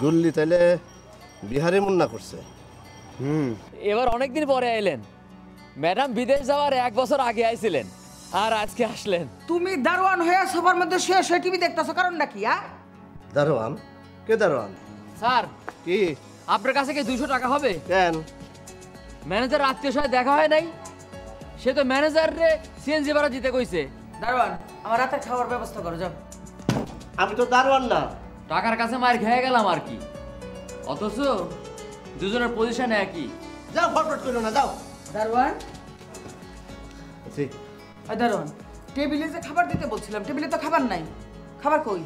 গুল্লি তাইলে বিহারি মুন্না করছে। এবার অনেকদিন পরে এলেন। ম্যাডাম বিদেশ যাওয়ার 1 বছর আগে আইছিলেন, আর আজকে আসলেন। তুমি দারোয়ান হয়ে সবার মধ্যে শুয়ে টিভি দেখতেছো, কারণটা কি? দারোয়ান? কে দারোয়ান? স্যার, কি আপনার কাছে কি 200 টাকা হবে? কেন? ম্যানেজার আত্মীয় সাথে দেখা হয় নাই, সে তো ম্যানেজার রে সিএনজি ভাড়া দিতে কইছে। দারোয়ান, আমার রাতের খাওয়ার ব্যবস্থা করো, যাও। আমি তো দারোয়ান না। টাকার কাছে মার খেয়ে গেলাম আর কি, অথচ দুজনের পজিশন একই। যাও, ফটফট করো না, যাও। দারোয়ান, জি। দারোয়ান, টেবিলে যে খাবার দিতে বলছিলাম, টেবিলে তো খাবার নাই। খাবার কই?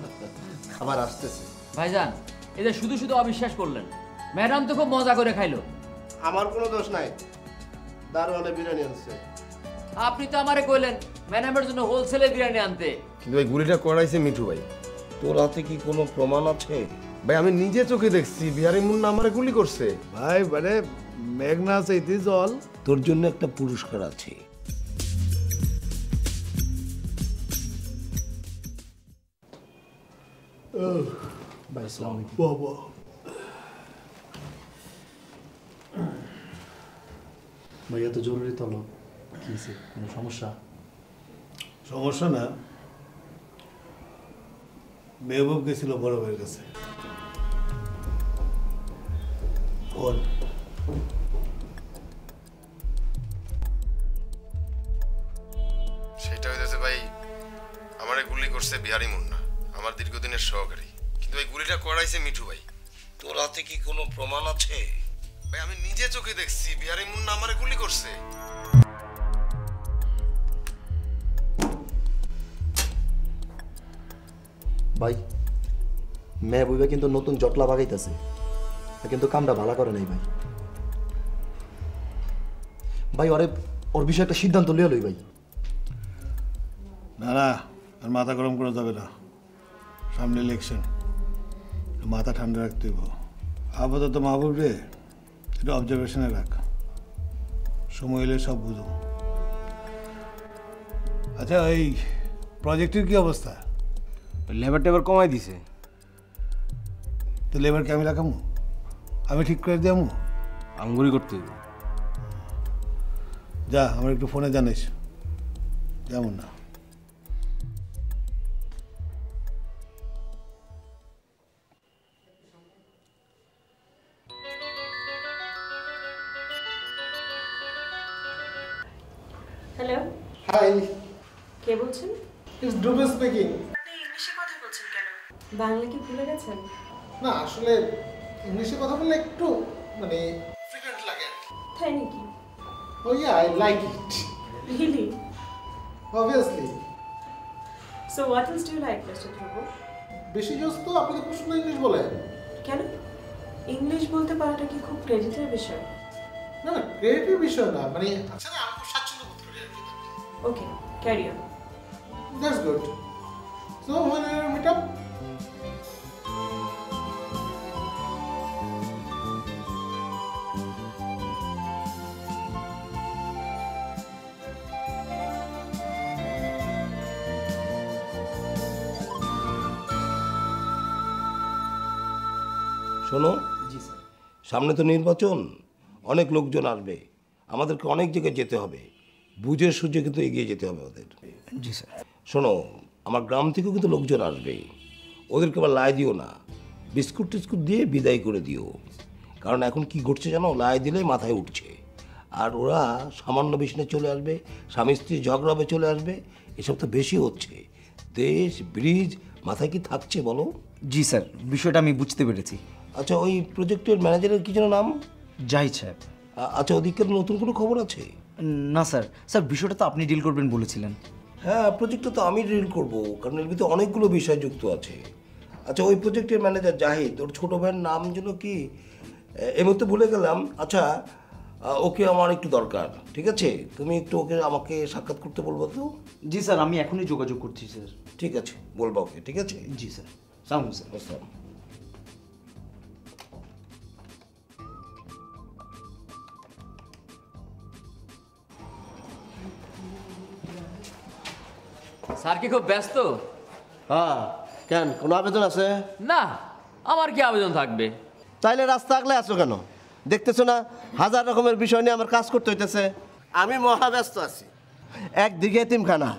খাবার আসতেছে। ভাইজান, এই যে শুধু শুধু অবিশ্বাস করলেন, ম্যাডাম তো খুব মজা করে খাইলো। আমার কোনো দোষ নাই, দারোয়ানে বিরিয়ানি আনছে। আপনি তো আমারে কইলেন ম্যাডামের জন্য হোলসেলে বিরিয়ানি আনতে। কিন্তু ভাই গুলিটা করাইছে মিঠু ভাই। তোর হাতে কি কোনো প্রমাণ আছে? ভাই আমি নিজে চোখে দেখছি বিহারি মুন্না আমারে গুলি করছে। ভাই মানে মেঘনা চাইতে জল। তোর জন্য একটা পুরস্কার আছে। বাবা ভাইয়া তো জরুরি তলব, কি কোনো সমস্যা? সমস্যা না, মেহবুব গেছিল বড় ভাইয়ের কাছে। বল। সেটা হইতেছে ভাই, আমারে গুলি করছে বিহারি মুন্না, আমার দীর্ঘদিনের সহকারী। কিন্তু ভাই গুলিটা করাইছে মিঠু ভাই। তোর হাতে কি কোনো প্রমাণ আছে? ভাই আমি নিজে চোখে দেখছি বিহারি মুন্না আমারে গুলি করছে। ভাই মেহবুবে কিন্তু নতুন জটলা বাগাইতেছে, কিন্তু কামটা ভালো করে নাই ভাই। ভাই ওর বিষয়ে একটা সিদ্ধান্ত লিয়ে লই ভাই। না না, আর মাথা গরম করা যাবে না, সামনে ইলেকশন, মাথা ঠান্ডা রাখতে হইব। আপাতত মাহবুব রে এটা অবজারভেশনে রাখ, সময় এলে সব বুঝো। আচ্ছা, এই প্রজেক্টের কি অবস্থা? লেবার টেবার কমাই দিছে। তো লেবারকে আমি রাখামু, আমি ঠিক করে দিয়ামু। আঙ্গুরি করতে হইব। যা, আমার একটু ফোনে জানিস, যেমন না। হ্যালো, হাই, কে বলছেন? ইটস ডুবে স্পিকিং। আপনি ইংলিশে কথা বলছেন কেন? বাংলা কি ভুলে গেছেন? না, আসলে ইংলিশে কথা বললে একটু মানে ফ্রিকুয়েন্ট লাগে। তাই নাকি? Oh yeah, I like it. Really? Obviously. So what else do you like, mister Dhruv? বেশি জোস তো আপনি খুব সুন্দর ইংলিশ বলেন। কেন? ইংলিশ বলতে পারাটা কি খুব ক্রেডিটের বিষয়? না না, ক্রিয়েটিভ বিষয় না, মানে আচ্ছা না, আমি খুব স্বাচ্ছন্দ্য বোধ করি আর কি। Okay, carry on. That's good. So when we meet up? শোনো, জি স্যার। সামনে তো নির্বাচন, অনেক লোকজন আসবে, আমাদেরকে অনেক জায়গায় যেতে হবে, বুঝে সুঝে কিন্তু এগিয়ে যেতে হবে ওদের। জি স্যার। শোনো, আমার গ্রাম থেকেও কিন্তু লোকজন আসবে, ওদেরকে আবার লাই দিও না, বিস্কুট টিস্কুট দিয়ে বিদায় করে দিও। কারণ এখন কি ঘটছে জানো, লাই দিলে মাথায় উঠছে, আর ওরা সামান্য বিষয়ে চলে আসবে, স্বামী স্ত্রী ঝগড়া হবে চলে আসবে, এসব তো বেশি হচ্ছে। দেশ ব্রিজ মাথায় কি থাকছে বলো? জি স্যার, বিষয়টা আমি বুঝতে পেরেছি। আচ্ছা, ওই প্রজেক্টের ম্যানেজারের কি যেন নাম? জাহিদ সাহেব। আচ্ছা, ওদিকের নতুন কোনো খবর আছে? না স্যার, স্যার বিষয়টা তো আপনি ডিল করবেন বলেছিলেন। হ্যাঁ, প্রজেক্টটা তো আমি ডিল করবো, কারণ এর ভিতরে অনেকগুলো বিষয় যুক্ত আছে। আচ্ছা, ওই প্রজেক্টের ম্যানেজার জাহিদ, ওর ছোটো ভাইয়ের নাম যেন কি, এই মুহূর্তে ভুলে গেলাম। আচ্ছা, ওকে আমার একটু দরকার, ঠিক আছে? তুমি একটু ওকে আমাকে সাক্ষাৎ করতে বলবো তো? জি স্যার, আমি এখনই যোগাযোগ করছি স্যার। ঠিক আছে, বলবো ওকে, ঠিক আছে? জি স্যার। সালাম স্যার। আসসালাম। স্যার কি খুব ব্যস্ত? হ্যাঁ, কেন, কোনো আবেদন আছে? না, আমার কি আবেদন থাকবে? তাইলে রাস্তা আগলে আছো কেন? দেখতেছো না হাজার রকমের বিষয় নিয়ে আমার কাজ করতে হইতেছে। আমি মহাব্যস্ত আছি। একদিকে এতিমখানা,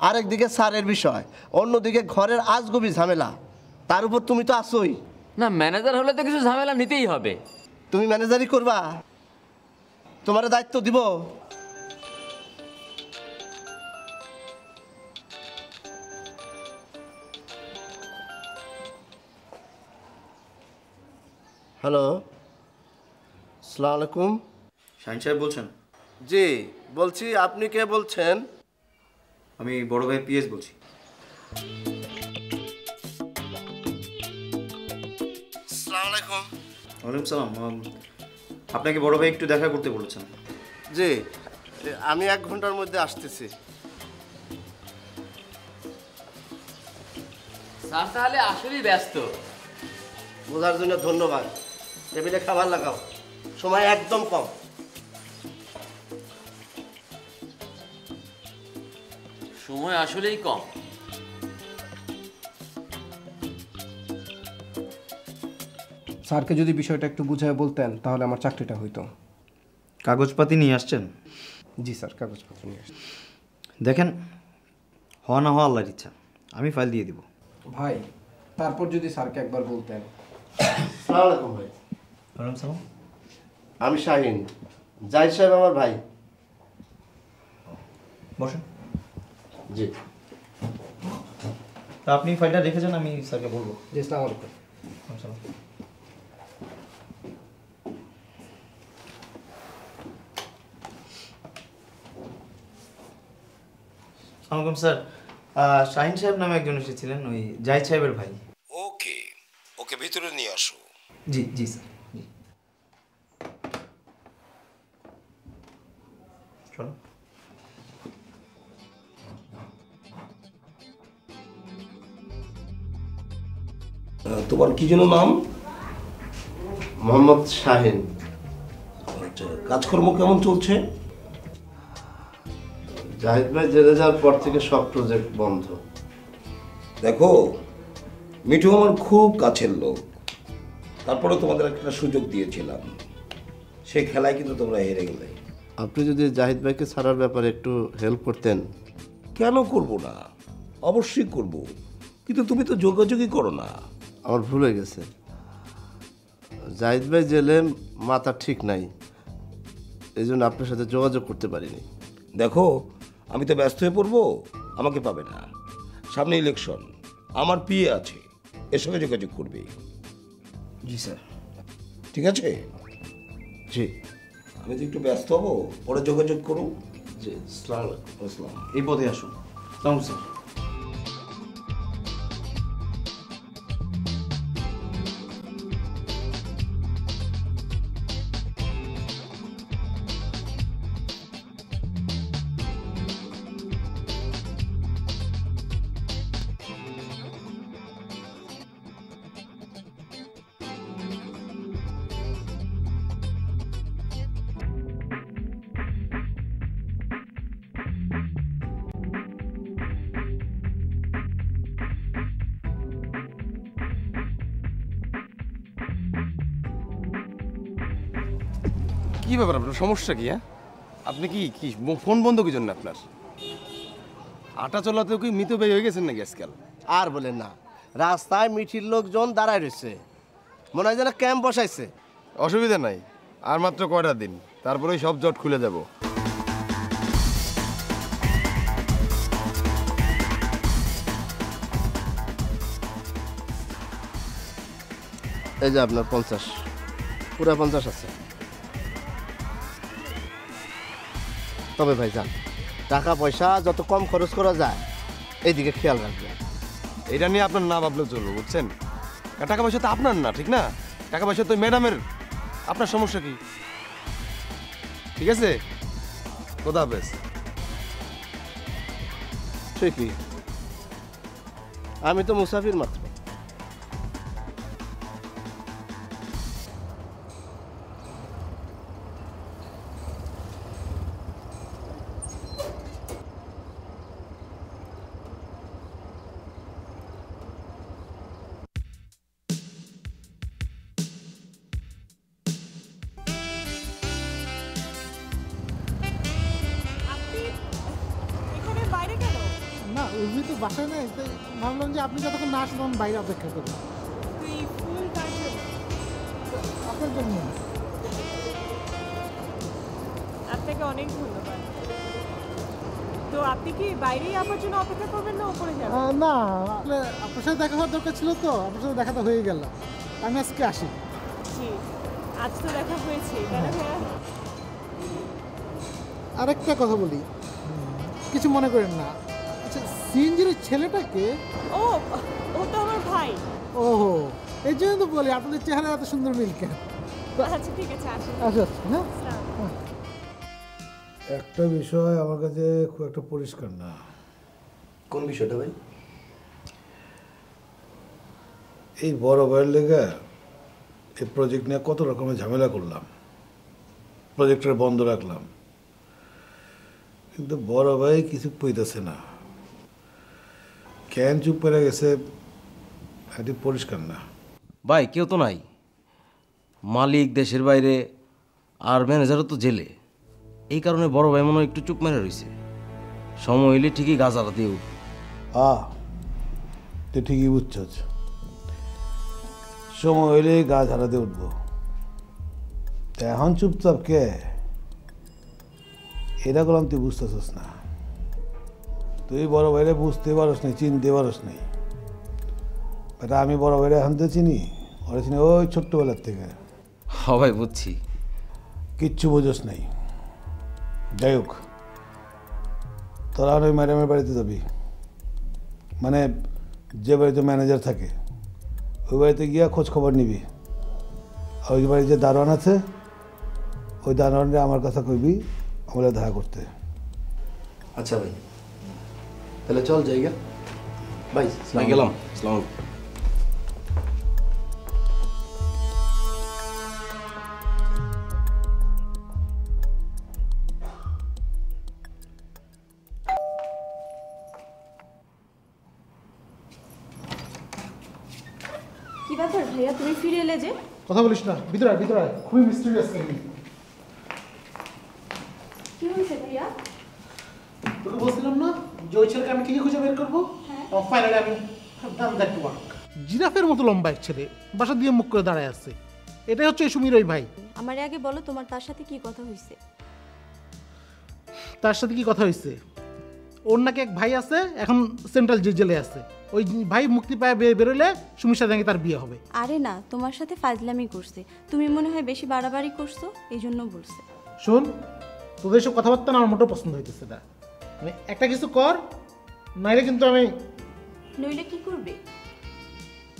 আরেকদিকে স্যারের বিষয়, অন্যদিকে ঘরের আজগুবি ঝামেলা, তার উপর তুমি তো আসোই। না, ম্যানেজার হলে তো কিছু ঝামেলা নিতেই হবে। তুমি ম্যানেজারই করবা? তোমার দায়িত্ব দিব। হ্যালো, আসসালামু আলাইকুম। শাহিন সাহেব বলছেন? জি বলছি, আপনি কে বলছেন? আমি বড় ভাই পিএস বলছি। আসসালামু আলাইকুম। ওয়ালাইকুম সালাম। আপনাকে বড় ভাই একটু দেখা করতে বলেছেন। জি, আমি 1 ঘন্টার মধ্যে আসতেছি। স্যার তাহলে আসলেই ব্যস্ত। বোঝার জন্য ধন্যবাদ। টেবিলে খাবার লাগাও, সময় একদম কম। সময় আসলেই কম। স্যারকে যদি বিষয়টা একটু বুঝায় বলতেন তাহলে আমার চাকরিটা হইতো। কাগজপাতি নিয়ে আসছেন? জি স্যার, কাগজপত্র নিয়ে আসছি। দেখেন, হওয়া না হওয়া আল্লাহর ইচ্ছা, আমি ফাইল দিয়ে দিব। ভাই তারপর যদি স্যারকে একবার বলতেন। আসসালামু আলাইকুম ভাই। ওয়ালাইকুম সালাম। আমি শাহিন, জাহিদ সাহেব আমার ভাই। বসেন। জি। তা আপনি ফাইলটা রেখেছেন, আমি স্যারকে বলবো। জি, আসসালামু আলাইকুম। আসসালাম। আসসালামু স্যার। শাহিন সাহেব নামে একজন এসেছিলেন, ওই জাহিদ সাহেবের ভাই। ওকে, ওকে ভিতরে নিয়ে আসো। জি জি স্যার। জি চলো। তোমার কি যেন নাম? মোহাম্মদ শাহিন। আচ্ছা, কাজকর্ম কেমন চলছে? জাহিদ ভাই জেলে যাওয়ার পর থেকে সব প্রজেক্ট বন্ধ। দেখো, মিঠু আমার খুব কাছের লোক, তারপরে তোমাদের একটা সুযোগ দিয়েছিলাম, সেই খেলায় কিন্তু তোমরা হেরে গেলে। আপনি যদি জাহিদ ভাইকে ছাড়ার ব্যাপারে একটু হেল্প করতেন। কেন করব না, অবশ্যই করব, কিন্তু তুমি তো যোগাযোগই করো না। আমার ভুল হয়ে গেছে। জাহিদ ভাই জেলে মাথা ঠিক নাই, এই জন্য আপনার সাথে যোগাযোগ করতে পারিনি। দেখো, আমি তো ব্যস্ত হয়ে পড়বো, আমাকে পাবে না। সামনে ইলেকশন, আমার পিএ আছে, এর সঙ্গে যোগাযোগ করবে। জি স্যার। ঠিক আছে? জি। আমি তো একটু ব্যস্ত হবো, পরে যোগাযোগ করুন। জি, আসসালামু আলাইকুম। আসসালাম। এই পথে আসুন। আসসালামু স্যার। কি ব্যাপার, আপনার সমস্যা কি? হ্যাঁ, আপনি কি কি ফোন বন্ধ কি জন্য আপনার? আটা চলাতেও কি মৃতব্যয় হয়ে গেছেন নাকি আজকাল? আর বলেন না, রাস্তায় মিঠির লোকজন দাঁড়ায় রয়েছে, মনে হয় যেন ক্যাম্প বসাইছে। অসুবিধা নাই, আর মাত্র কয়টা দিন, তারপরেই সব জট খুলে যাব। এই যে আপনার 50, পুরা 50 আছে। তবে ভাই যান, টাকা পয়সা যত কম খরচ করা যায় এইদিকে খেয়াল রাখবেন। এটা নিয়ে আপনার না ভাবলেও চলবে, বুঝছেন? টাকা পয়সা তো আপনার না, ঠিক না? টাকা পয়সা তো ম্যাডামের। আপনার সমস্যা কি? ঠিক আছে, খোদা হাফেজ। ঠিকই, আমি তো মুসাফির মাত্র। রুবি তো বাসায় নেই, তাই ভাবলাম যে আপনি যতক্ষণ না আসবেন বাইরে অপেক্ষা করব। তুই ফুল কার জন্য? আপনার জন্য। আপনাকে অনেক ধন্যবাদ। তো আপনি কি বাইরেই আবার জন্য অপেক্ষা করবেন না উপরে যাবেন? না, আসলে আপনার সাথে দেখা হওয়ার দরকার ছিল, তো আপনার সাথে দেখা তো হয়ে গেল। আমি আজকে আসি। জি, আজ তো দেখা হয়েছে, তাই না ভাইয়া? আরেকটা কথা বলি, কিছু মনে করেন না। আচ্ছা, সিএনজির ছেলেটাকে? ও, ও তো আমার ভাই। ওহো, এই জন্য তো বলি আপনাদের চেহারা এত সুন্দর মিল কেন। আচ্ছা ঠিক আছে, আসুন। আচ্ছা, হ্যাঁ। একটা বিষয় আমার কাছে খুব একটা পরিষ্কার না। কোন বিষয়টা ভাই? এই বড় ভাইয়ের লেগে এই প্রজেক্ট নিয়ে কত রকমের ঝামেলা করলাম, প্রজেক্টটা বন্ধ রাখলাম, কিন্তু বড় ভাই কিছু কইতেছে না। কেন চুপ করে গেছে এটি পরিষ্কার না। ভাই কেউ তো নাই, মালিক দেশের বাইরে আর ম্যানেজারও তো জেলে। এই কারণে বড় ভাই মনে হয় একটু চুপ মেরে রয়েছে। সময় হইলে ঠিকই গাছ দিয়ে উঠ। তুই ঠিকই বুঝছস, সময় হইলে গাছ হারাতে উঠবো। তা এখন চুপচাপ কে? এটা করলাম তুই বুঝতেছস না। তুই বড় ভাইরে বুঝতে পারস নাই, চিনতে পারস নাই। এটা আমি বড় ভাইরে এখন তো চিনি, ওরা চিনি ওই ছোট্টবেলার থেকে। হ্যাঁ ভাই বুঝছি। কিচ্ছু বোঝস নাই। যাই হোক, তোরা ওই ম্যাডামের বাড়িতে যাবি, মানে যে বাড়িতে ম্যানেজার থাকে ওই বাড়িতে গিয়া খোঁজ খবর নিবি। আর ওই বাড়ির যে দারোয়ান আছে ওই দারোয়ানরে আমার কথা কইবি আমরা দেখা করতে। আচ্ছা ভাই, তাহলে চল জায়গা ভাই। গেলাম। আসসালামু আলাইকুম। কি ব্যাপার ভাইয়া, তুমি ফিরে এলে যে? কথা বলিস না, ভিতরে আয়, ভিতরে আয়। খুবই মিস্টেরিয়াস কাহিনী। কি হয়েছে ভাইয়া? তোকে বলছিলাম না যে ওই ছেলেকে আমি ঠিকই খুঁজে বের করবো। ফাইনালি আমি ডান দ্যাট ওয়ার্ক। জিরাফের মতো লম্বা এক ছেলে, বাসা দিয়ে মুখ করে দাঁড়ায় আছে। এটাই হচ্ছে সুমির ওই ভাই। আমার আগে বলো তোমার তার সাথে কি কথা হয়েছে? তার সাথে কি কথা হয়েছে? ওর নাকি এক ভাই আছে, এখন সেন্ট্রাল জেলে আছে। ওই ভাই মুক্তি পায় বেরোলে সুমির সাথে নাকি তার বিয়ে হবে। আরে না, তোমার সাথে ফাজলামি করছে। তুমি মনে হয় বেশি বাড়াবাড়ি করছো, এই জন্য বলছে। শোন, তোদের সব কথাবার্তা না আমার মোটেও পছন্দ হইতেছে না। মানে একটা কিছু কর, নাইলে কিন্তু আমি। নইলে কি করবে?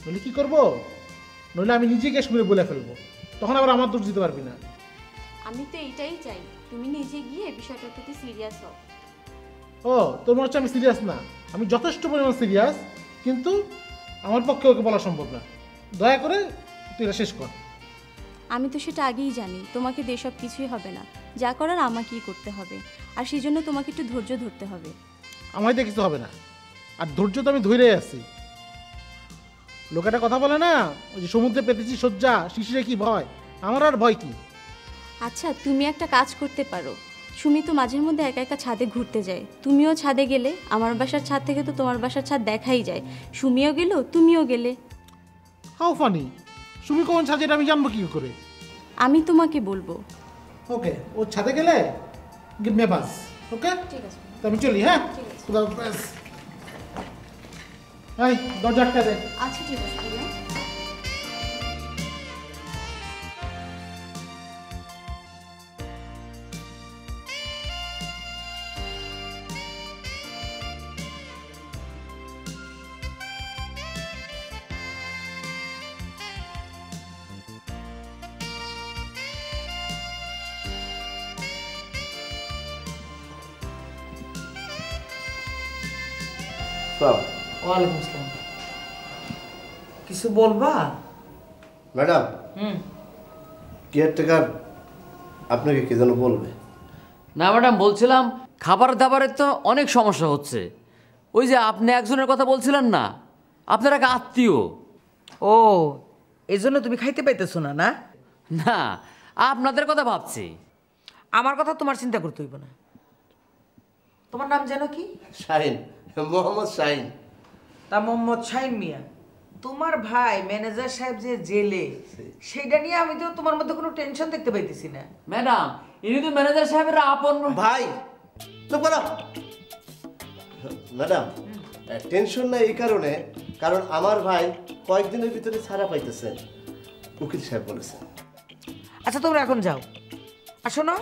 নইলে কি করবো? নইলে আমি নিজেকে সুমিরে বলে ফেলবো, তখন আবার আমার দোষ দিতে পারবি না। আমি তো এইটাই চাই, তুমি নিজে গিয়ে বিষয়টার প্রতি সিরিয়াস হও। ও, তোর মনে হচ্ছে আমি সিরিয়াস না? আমি যথেষ্ট পরিমাণ সিরিয়াস, কিন্তু আমার পক্ষে ওকে বলা সম্ভব না। দয়া করে তুই এটা শেষ কর। আমি তো সেটা আগেই জানি, তোমাকে দিয়ে সব কিছুই হবে না। যা করার আমাকেই করতে হবে, আর সেই জন্য তোমাকে একটু ধৈর্য ধরতে হবে। আমায় দিয়ে কিছু হবে না, আর ধৈর্য তো আমি ধৈর্যই আছি। লোকেটা কথা বলে না, ওই যে সমুদ্রে পেতেছি শয্যা, শিশিরে কি ভয়, আমার আর ভয় কি? আচ্ছা, তুমি একটা কাজ করতে পারো। সুমি তো মাঝের মধ্যে একা একা ছাদে ঘুরতে যায়, তুমিও ছাদে গেলে। আমার বাসার ছাদ থেকে তো তোমার বাসার ছাদ দেখাই যায়। সুমিও গেল, তুমিও গেলে। How funny! সুমি কোন ছাদে এটা আমি জানবো কি করে? আমি তোমাকে বলবো। ওকে, ও ছাদে গেলে গিভ মি আ বাস। ওকে, ঠিক আছে, তো আমি চলি। হ্যাঁ, খুদা হাফেজ। এই দরজা আটকা দে। আচ্ছা ঠিক আছে ভাইয়া। ওয়ালাইকুম আসসালাম। কিছু বলবা? ম্যাডাম, কেয়ারটেকার আপনাকে কি যেন বলবে। না ম্যাডাম, বলছিলাম খাবার দাবারের তো অনেক সমস্যা হচ্ছে। ওই যে আপনি একজনের কথা বলছিলেন না, আপনার এক আত্মীয়। ও, এই জন্য তুমি খাইতে পাইতেছো না? না না, আপনাদের কথা ভাবছি। আমার কথা তোমার চিন্তা করতে হইব না। তোমার নাম যেন কি? শাহিন। মোহাম্মদ শাহিন। তা মোহাম্মদ শাহিন মিয়া, তোমার ভাই ম্যানেজার সাহেব যে জেলে, সেটা নিয়ে আমি তো তোমার মধ্যে কোনো টেনশন দেখতে পাইতেছি না। ম্যাডাম, ইনি তো ম্যানেজার সাহেবের আপন ভাই। চুপ করো ম্যাডাম। টেনশন না এই কারণে, কারণ আমার ভাই কয়েকদিনের ভিতরে ছাড়া পাইতেছে, উকিল সাহেব বলেছে। আচ্ছা তোমরা এখন যাও। আর শোনো,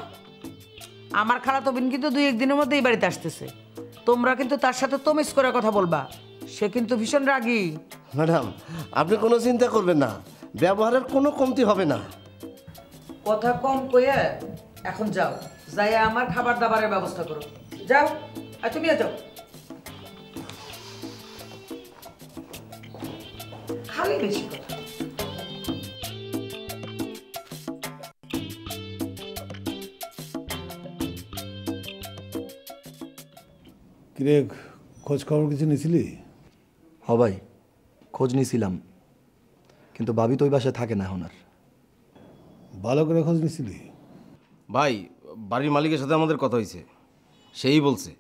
আমার খালাতো বোন কিন্তু 2-1 দিনের মধ্যে এই বাড়িতে আসতেছে। তোমরা কিন্তু তার সাথে তমিজ করে কথা বলবা, সে কিন্তু ভীষণ রাগী। ম্যাডাম আপনি কোনো চিন্তা করবেন না, ব্যবহারের কোনো কমতি হবে না। কথা কম কইয়া এখন যাও, যাই আমার খাবার দাবারের ব্যবস্থা করো। যাও, আর তুমিও যাও। খালি বেশি কথা। কিরে, খোঁজ খবর কিছু নিছিলি? হ ভাই, খোঁজ নিয়েছিলাম, কিন্তু ভাবি তো ওই বাসায় থাকে না এখন আর। ভালো করে খোঁজ নিছিলি? ভাই, বাড়ির মালিকের সাথে আমাদের কথা হয়েছে, সেই বলছে।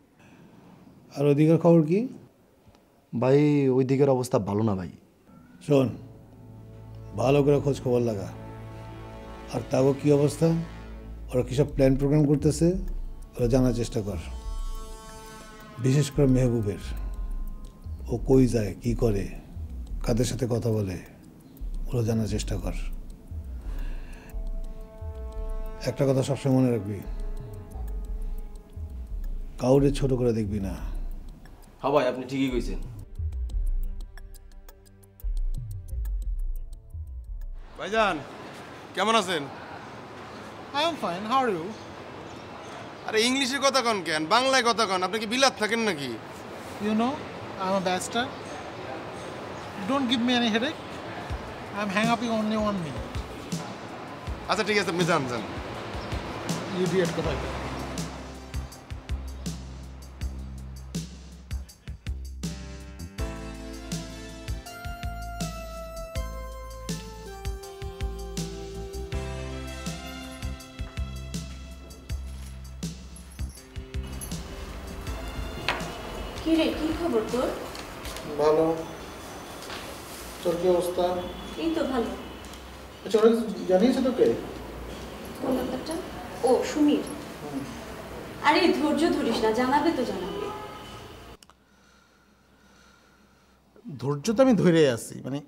আর ওদিকের খবর কি? ভাই ওই দিকের অবস্থা ভালো না ভাই। শোন, ভালো করে খোঁজ খবর লাগা। আর তাও কি অবস্থা, ওরা কী সব প্ল্যান প্রোগ্রাম করতেছে, ওরা জানার চেষ্টা কর। বিশেষ করে মেহবুবের, ও কই যায়, কি করে, কাদের সাথে কথা বলে, ওরা জানার চেষ্টা কর। একটা কথা সবসময় মনে রাখবি, কাউরে ছোট করে দেখবি না। হ্যাঁ ভাই, আপনি ঠিকই কইছেন। ভাইজান কেমন আছেন? I am fine, how are you? আরে ইংলিশে কথা কন কেন, বাংলায় কথা কন। আপনি কি বিলাত থাকেন নাকি? You know, I'm a bastard. Don't give me any headache. I'm hang up in only 1 minute. আচ্ছা ঠিক আছে, আপনি যান যান। Idiot কোথায়। কি রে, কি খবর তোর? ভালো। তোর কি অবস্থা? এই তো ভালো। আচ্ছা, ওরা জানিয়েছে তোকে? কোন ব্যাপারটা? ও সুমির। আরে ধৈর্য ধরিস না, জানাবে তো জানাবে। ধৈর্য তো আমি ধরে আছি, মানে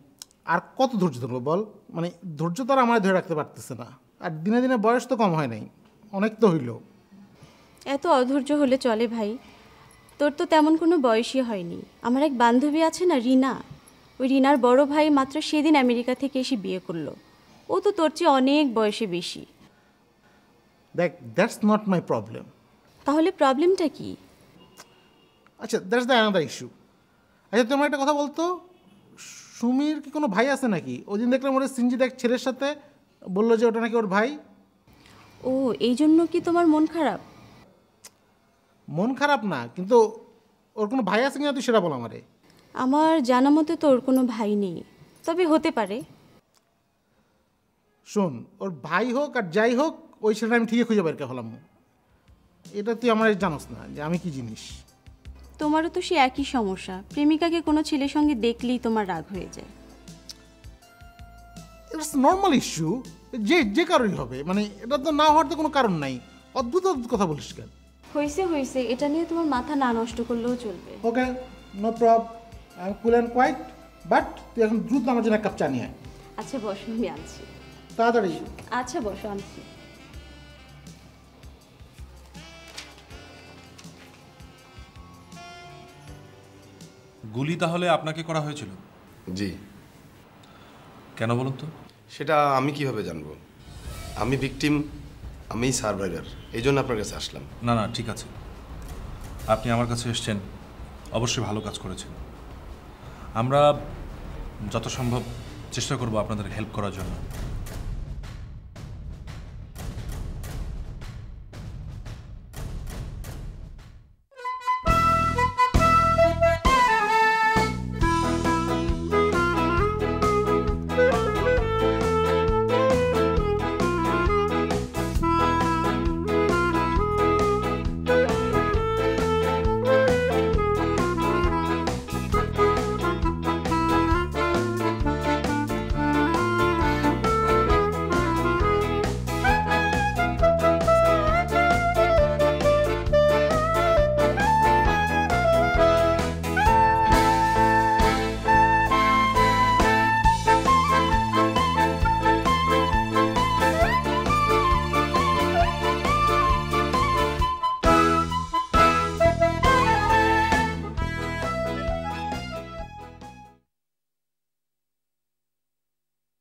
আর কত ধৈর্য ধরবো বল? মানে ধৈর্য তো আর আমার ধরে রাখতে পারতেছে না। আর দিনে দিনে বয়স তো কম হয় নাই, অনেক তো হইল। এত অধৈর্য হলে চলে ভাই? তোর তো তেমন কোনো বয়সই হয়নি। আমার এক বান্ধবী আছে না, রিনা, ওই রিনার বড় ভাই মাত্র সেদিন আমেরিকা থেকে এসে বিয়ে করলো। ও তো তোর চেয়ে অনেক বয়সে বেশি। দেখ, দ্যাটস নট মাই প্রবলেম। তাহলে প্রবলেমটা কি? আচ্ছা, দ্যাটস দ্য অ্যানাদার ইস্যু। আচ্ছা তোমার একটা কথা বলতো, সুমির কি কোনো ভাই আছে নাকি? ওই দিন দেখলাম ওরা সিনজিৎ এক ছেলের সাথে বললো যে ওটা নাকি ওর ভাই। ও, এই জন্য কি তোমার মন খারাপ? মন খারাপ না, কিন্তু ওর কোনো ভাই আছে কিনা তুই সেটা বল আমারে। আমার জানা মতে তো ওর কোনো ভাই নেই, তবে হতে পারে। শোন, ওর ভাই হোক আর যাই হোক, ওই ছেলেটা আমি ঠিকই খুঁজে বের করে হলাম। এটা তুই আমার জানোস না যে আমি কি জিনিস। তোমারও তো সে একই সমস্যা, প্রেমিকাকে কোনো ছেলের সঙ্গে দেখলেই তোমার রাগ হয়ে যায়। ইটস নর্মাল ইস্যু, যে যে কারণই হবে, মানে এটা তো না হওয়ার তো কোনো কারণ নাই। অদ্ভুত অদ্ভুত কথা বলিস কেন? হয়েছে হয়েছে, এটা নিয়ে তোমার মাথা না নষ্ট করলেও চলবে। Okay, no problem, I am cool and quiet, but তুই এখন দ্রুত আমার জন্য এক কাপ চা নিয়ে আয়। আচ্ছা বসো, আমি আনছি। তাড়াতাড়ি। আচ্ছা বসো, আনছি। গুলি তাহলে আপনাকে করা হয়েছিল? জি। কেন বলুন তো? সেটা আমি কিভাবে জানবো? আমি ভিকটিম, আমি সার্ভাইভার, এই জন্য আপনার কাছে আসলাম। না না, ঠিক আছে, আপনি আমার কাছে এসেছেন, অবশ্যই ভালো কাজ করেছেন। আমরা যত সম্ভব চেষ্টা করব আপনাদের হেল্প করার জন্য।